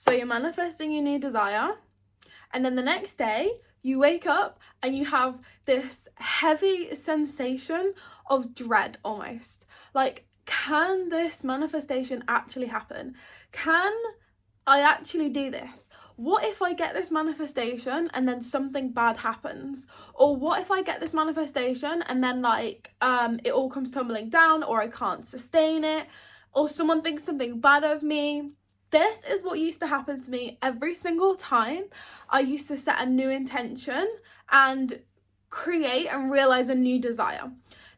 So you're manifesting your new desire, and then the next day you wake up and you have this heavy sensation of dread almost. Like, can this manifestation actually happen? Can I actually do this? What if I get this manifestation and then something bad happens? Or what if I get this manifestation and then it all comes tumbling down, or I can't sustain it, or someone thinks something bad of me? This is what used to happen to me every single time I used to set a new intention and create and realize a new desire.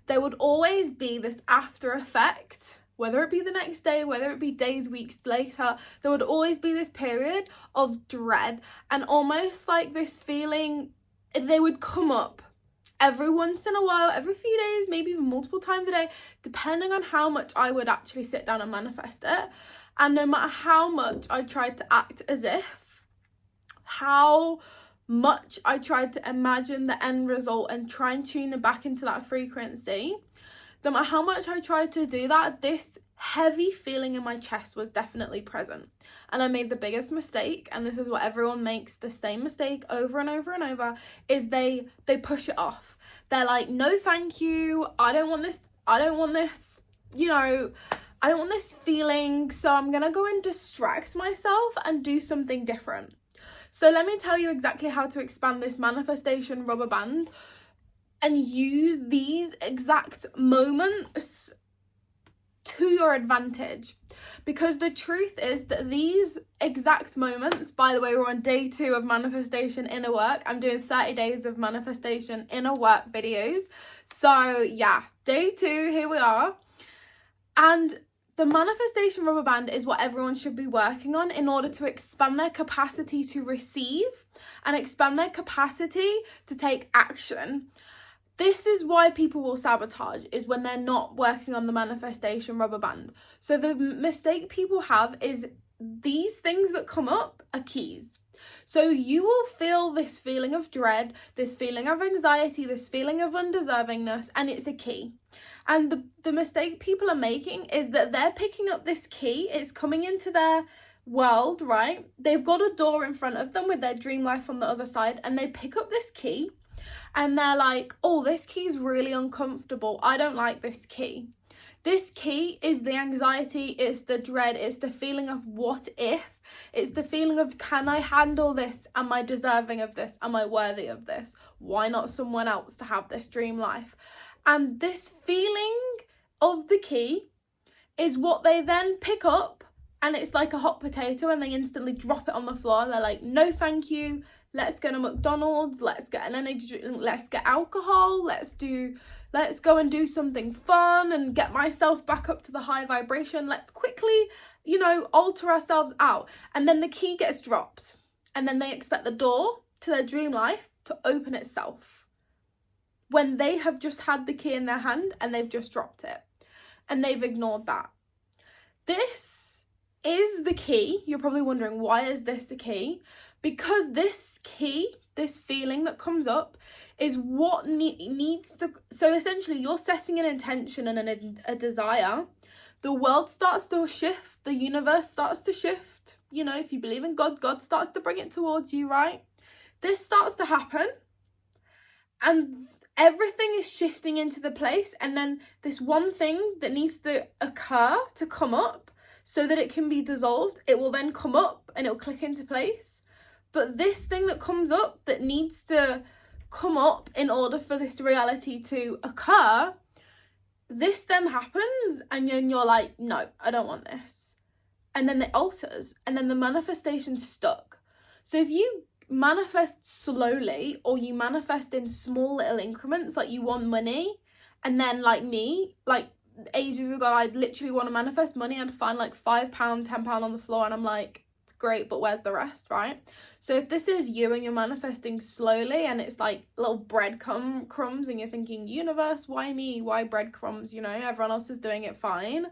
There would always be this after effect, whether it be the next day, whether it be days, weeks later, there would always be this period of dread and almost like this feeling. They would come up every once in a while, every few days, maybe even multiple times a day, depending on how much I would actually sit down and manifest it. And no matter how much I tried to act as if, how much I tried to imagine the end result and try and tune it back into that frequency, no matter how much I tried to do that, this heavy feeling in my chest was definitely present. And I made the biggest mistake, and this is what everyone makes the same mistake over and over and over, is they push it off. They're like, no thank you, I don't want this, I don't want this feeling, so I'm gonna go and distract myself and do something different. So let me tell you exactly how to expand this manifestation rubber band and use these exact moments to your advantage. Because the truth is that these exact moments, by the way, we're on day 2 of manifestation inner work. I'm doing 30 days of manifestation inner work videos. So yeah, day 2, here we are. And the manifestation rubber band is what everyone should be working on in order to expand their capacity to receive and expand their capacity to take action. This is why people will sabotage, is when they're not working on the manifestation rubber band. So the mistake people have is these things that come up are keys. So you will feel this feeling of dread, this feeling of anxiety, this feeling of undeservingness, and it's a key. And the mistake people are making is that they're picking up this key, it's coming into their world, right? They've got a door in front of them with their dream life on the other side, and they pick up this key and they're like, oh, this key is really uncomfortable, I don't like this key. This key is the anxiety, it's the dread, it's the feeling of what if, it's the feeling of, can I handle this? Am I deserving of this? Am I worthy of this? Why not someone else to have this dream life? And this feeling of the key is what they then pick up, and it's like a hot potato, and they instantly drop it on the floor. They're like, no thank you, let's go to McDonald's, let's get an energy drink, let's get alcohol, let's go and do something fun and get myself back up to the high vibration. Let's quickly, alter ourselves out. And then the key gets dropped, and then they expect the door to their dream life to open itself, when they have just had the key in their hand and they've just dropped it and they've ignored that. This is the key. You're probably wondering, why is this the key? Because this key, this feeling that comes up, is what needs to... So essentially, you're setting an intention and a desire. The world starts to shift. The universe starts to shift. If you believe in God, God starts to bring it towards you, right? This starts to happen. And everything is shifting into the place, and then this one thing that needs to occur to come up so that it can be dissolved, it will then come up and it'll click into place. But this thing that comes up, that needs to come up in order for this reality to occur, this then happens, and then you're like, no, I don't want this. And then it alters, and then the manifestation's stuck. So if you manifest slowly, or you manifest in small little increments, like you want money, and then like me, like ages ago, I'd literally want to manifest money, I'd find like £5, £10 on the floor, and I'm like, great, but where's the rest, right? So if this is you and you're manifesting slowly, and it's like little breadcrumbs, and you're thinking, universe, why me, why breadcrumbs, everyone else is doing it fine,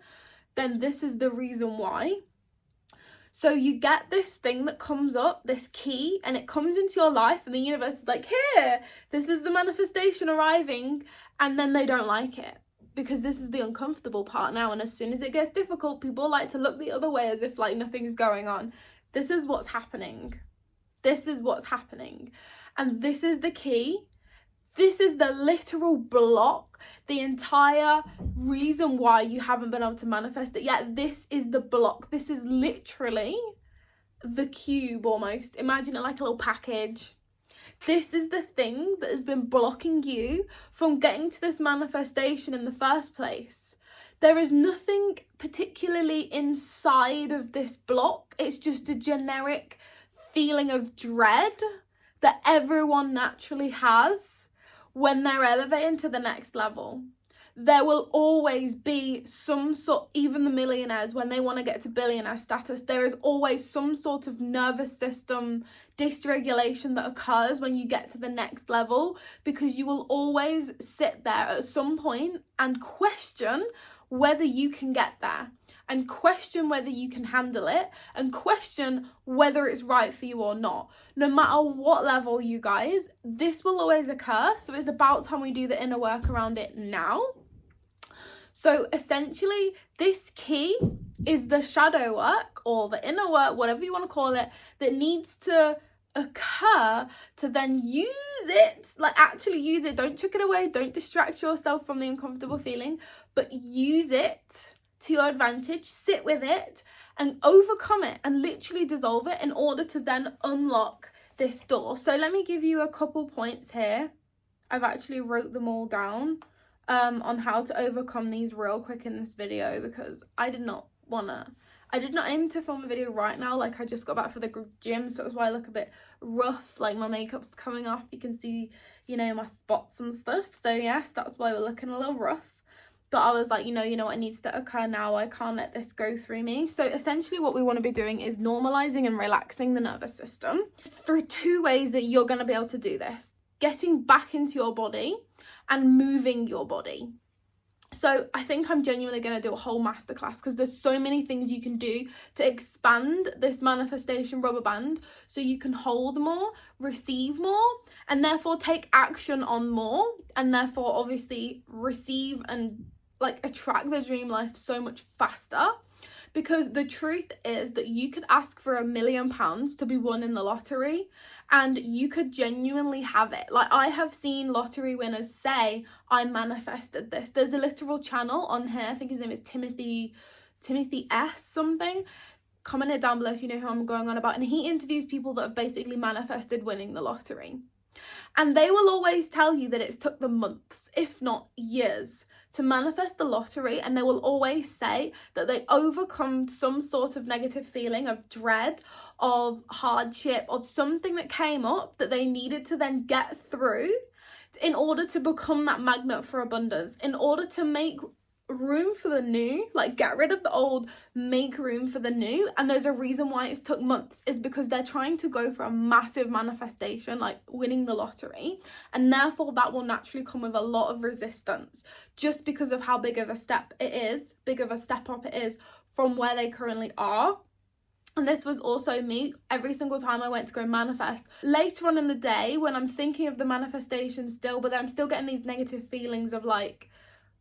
then this is the reason why. So you get this thing that comes up, this key, and it comes into your life, and the universe is like, here, this is the manifestation arriving, and then they don't like it, because this is the uncomfortable part now, and as soon as it gets difficult, people like to look the other way as if like nothing's going on. This is what's happening. This is what's happening. And this is the key. This is the literal block, the entire reason why you haven't been able to manifest it yet. This is the block. This is literally the cube almost. Imagine it like a little package. This is the thing that has been blocking you from getting to this manifestation in the first place. There is nothing particularly inside of this block. It's just a generic feeling of dread that everyone naturally has when they're elevating to the next level. There will always be some sort, even the millionaires, when they want to get to billionaire status, there is always some sort of nervous system dysregulation that occurs when you get to the next level, because you will always sit there at some point and question whether you can get there, and question whether you can handle it, and question whether it's right for you or not. No matter what level, you guys, this will always occur. So it's about time we do the inner work around it now. So essentially, this key is the shadow work or the inner work, whatever you want to call it, that needs to occur to then use it, like actually use it. Don't chuck it away. Don't distract yourself from the uncomfortable feeling, but use it to your advantage. Sit with it and overcome it and literally dissolve it in order to then unlock this door. So let me give you a couple points here. I've actually wrote them all down on how to overcome these real quick in this video, because I did not aim to film a video right now. Like, I just got back from the gym, so that's why I look a bit rough, like my makeup's coming off. You can see, you know, my spots and stuff. So yes, that's why we're looking a little rough. But I was like, you know what needs to occur now. I can't let this go through me. So essentially what we want to be doing is normalizing and relaxing the nervous system through two ways that you're going to be able to do this: getting back into your body and moving your body. So I think I'm genuinely going to do a whole masterclass, because there's so many things you can do to expand this manifestation rubber band so you can hold more, receive more, and therefore take action on more, and therefore obviously receive and like attract the dream life so much faster. Because the truth is that you could ask for £1 million to be won in the lottery and you could genuinely have it. Like, I have seen lottery winners say, I manifested this. There's a literal channel on here. I think his name is Timothy S something. Comment it down below if you know who I'm going on about. And he interviews people that have basically manifested winning the lottery. And they will always tell you that it's took them months, if not years, to manifest the lottery. And they will always say that they overcome some sort of negative feeling of dread, of hardship, of something that came up that they needed to then get through in order to become that magnet for abundance, in order to make room for the new, like get rid of the old, make room for the new. And there's a reason why it's took months, is because they're trying to go for a massive manifestation, like winning the lottery, and therefore that will naturally come with a lot of resistance, just because of how big of a step up it is from where they currently are. And this was also me every single time I went to go manifest. Later on in the day, when I'm thinking of the manifestation still, but then I'm still getting these negative feelings of like,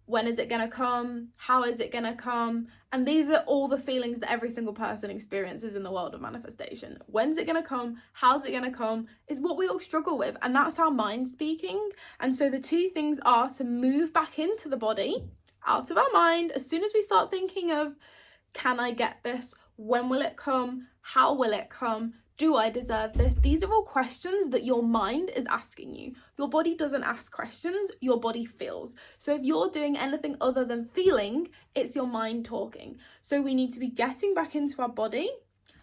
when is it going to come? How is it going to come? And these are all the feelings that every single person experiences in the world of manifestation. When's it going to come? How's it going to come? Is what we all struggle with. And that's our mind speaking. And so the two things are to move back into the body, out of our mind. As soon as we start thinking of, can I get this? When will it come? How will it come? Do I deserve this? These are all questions that your mind is asking you. Your body doesn't ask questions, your body feels. So if you're doing anything other than feeling, it's your mind talking. So we need to be getting back into our body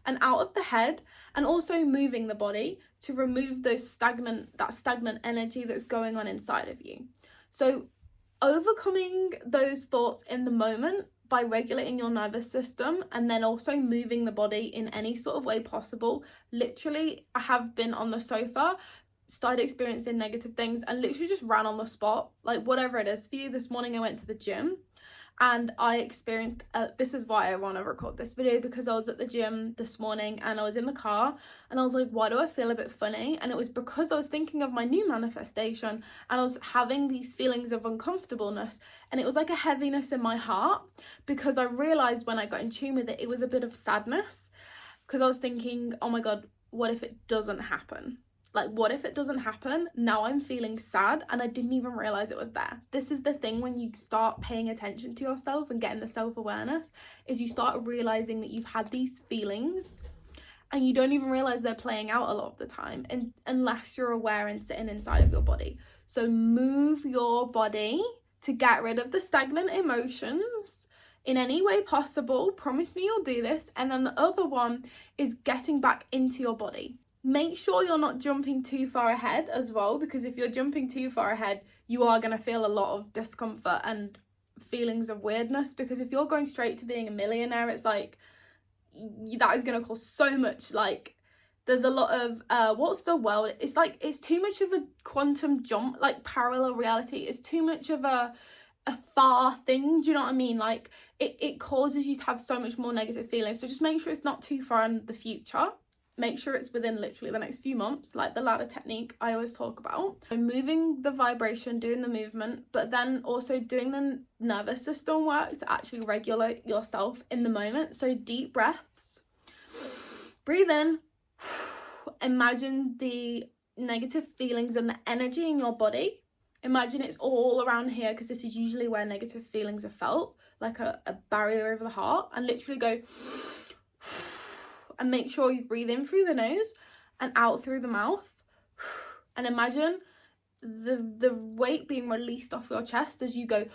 and out of the head, and also moving the body to remove that stagnant energy that's going on inside of you. So overcoming those thoughts in the moment by regulating your nervous system, and then also moving the body in any sort of way possible. Literally, I have been on the sofa, started experiencing negative things, and literally just ran on the spot, like whatever it is for you. This morning I went to the gym and I experienced, this is why I want to record this video, because I was at the gym this morning and I was in the car and I was like, why do I feel a bit funny? And it was because I was thinking of my new manifestation and I was having these feelings of uncomfortableness, and it was like a heaviness in my heart, because I realized when I got in tune with it, it was a bit of sadness. because I was thinking, oh my God, what if it doesn't happen? Like, what if it doesn't happen? Now I'm feeling sad and I didn't even realize it was there. This is the thing when you start paying attention to yourself and getting the self-awareness, is you start realizing that you've had these feelings and you don't even realize they're playing out a lot of the time, and unless you're aware and sitting inside of your body. So move your body to get rid of the stagnant emotions in any way possible. Promise me you'll do this. And then the other one is getting back into your body. Make sure you're not jumping too far ahead as well, because if you're jumping too far ahead, you are going to feel a lot of discomfort and feelings of weirdness, because if you're going straight to being a millionaire, it's like, that is going to cause so much, like, there's a lot of what's the word, it's like, it's too much of a quantum jump, like parallel reality. It's too much of a far thing, do you know what I mean? Like, it causes you to have so much more negative feelings. So just make sure it's not too far in the future. Make sure it's within literally the next few months, like the ladder technique I always talk about. So moving the vibration, doing the movement, but then also doing the nervous system work to actually regulate yourself in the moment. So deep breaths, breathe in, imagine the negative feelings and the energy in your body. Imagine it's all around here, because this is usually where negative feelings are felt, like a barrier over the heart, and literally go, and make sure you breathe in through the nose and out through the mouth, and imagine the weight being released off your chest as you go.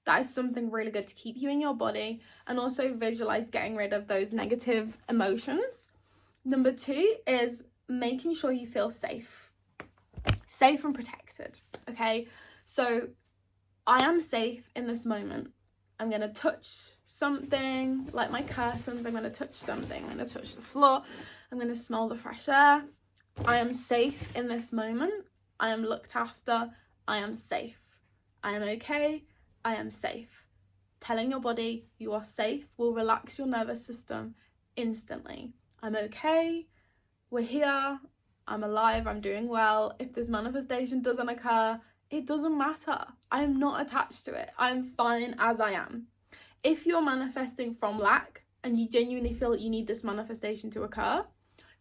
That is something really good to keep you in your body, and also visualize getting rid of those negative emotions. Number 2 is making sure you feel safe and protected. Okay, so I am safe in this moment. I'm going to touch something like my curtains. I'm going to touch something. I'm going to touch the floor. I'm going to smell the fresh air. I am safe in this moment. I am looked after. I am safe. I am okay. I am safe. Telling your body you are safe will relax your nervous system instantly. I'm okay. We're here. I'm alive. I'm doing well. If this manifestation doesn't occur, it doesn't matter. I am not attached to it. I'm fine as I am. If you're manifesting from lack and you genuinely feel that you need this manifestation to occur,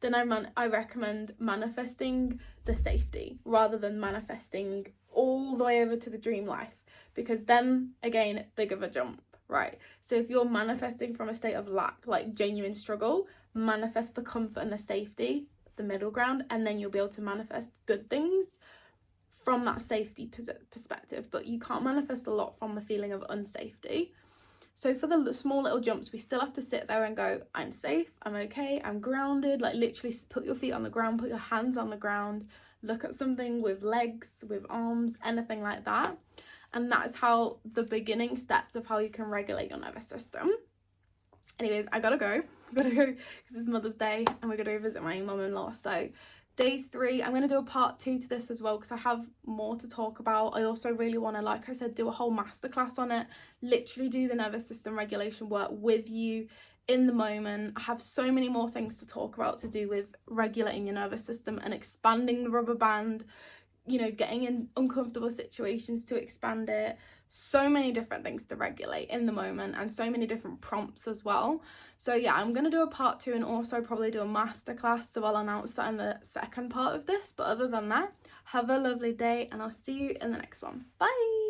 then I recommend manifesting the safety rather than manifesting all the way over to the dream life, because then again, big of a jump, right? So if you're manifesting from a state of lack, like genuine struggle, manifest the comfort and the safety, the middle ground, and then you'll be able to manifest good things from that safety perspective. But you can't manifest a lot from the feeling of unsafety. So for the small little jumps, we still have to sit there and go, I'm safe, I'm okay, I'm grounded. Like, literally put your feet on the ground, put your hands on the ground, look at something with legs, with arms, anything like that. And that's how the beginning steps of how you can regulate your nervous system. Anyways, I gotta go because it's Mother's Day and we're gonna go visit my mum-in-law. So day 3, I'm going to do a part 2 to this as well, because I have more to talk about. I also really want to, like I said, do a whole masterclass on it, literally do the nervous system regulation work with you in the moment. I have so many more things to talk about to do with regulating your nervous system and expanding the rubber band, you know, getting in uncomfortable situations to expand it. So many different things to regulate in the moment, and so many different prompts as well. So yeah, I'm going to do a part 2 and also probably do a masterclass, so I'll announce that in the second part of this. But other than that, have a lovely day and I'll see you in the next one. Bye.